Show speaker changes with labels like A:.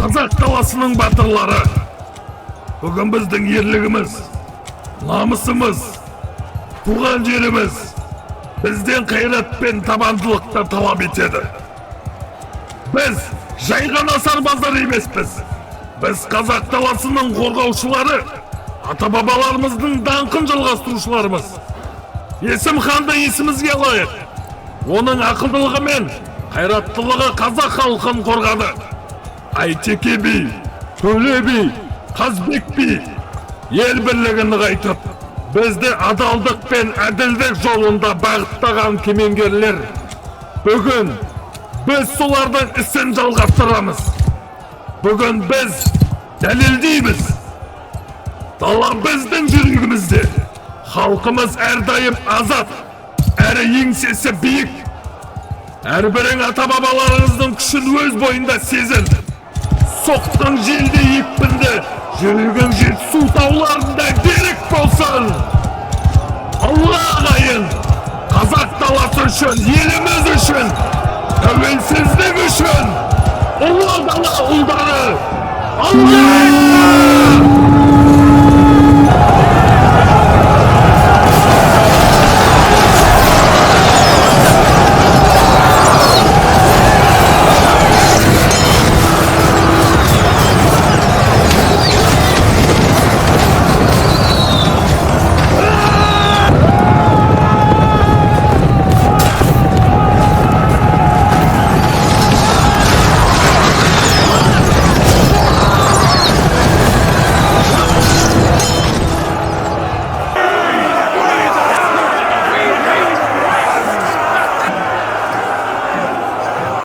A: Қазақ даласының батырлары. Бүгін біздің ерлігіміз, намысымыз, туған жеріміз бізден қайрат пен табандылықты талап етеді. Біз жай ғана сарбаздар емеспіз. Біз қазақ даласының қорғаушылары, ата-бабаларымыздың даңқын жалғастырушыларымыз. Есім ханды есімізге алайық. Оның ақылдылығы мен қайраттылығы қазақ халқын қорғады. Айтеке би, Төле би, Қазбек би ел бірлігін нығайтып, бізді адалдық пен әділдік жолында бағыттаған кемеңгерлер. Бүгін біз солардың ісін жалғастырамыз. Бүгін біз дәлелдейміз. Дала біздің жүрегімізде. Халқымыз әрдайым азат, әрі еңсесі биік. Әрбірің ата-бабаларыңыздың күшін өз бойында сезін. Соққан желде екпінді, жүрегің жетісу тауларында берік болсын. Алла ағайын, қазақ даласы үшін, еліміз үшін, тәуелсіздік үшін, ұлы дала ұлдары, Алла!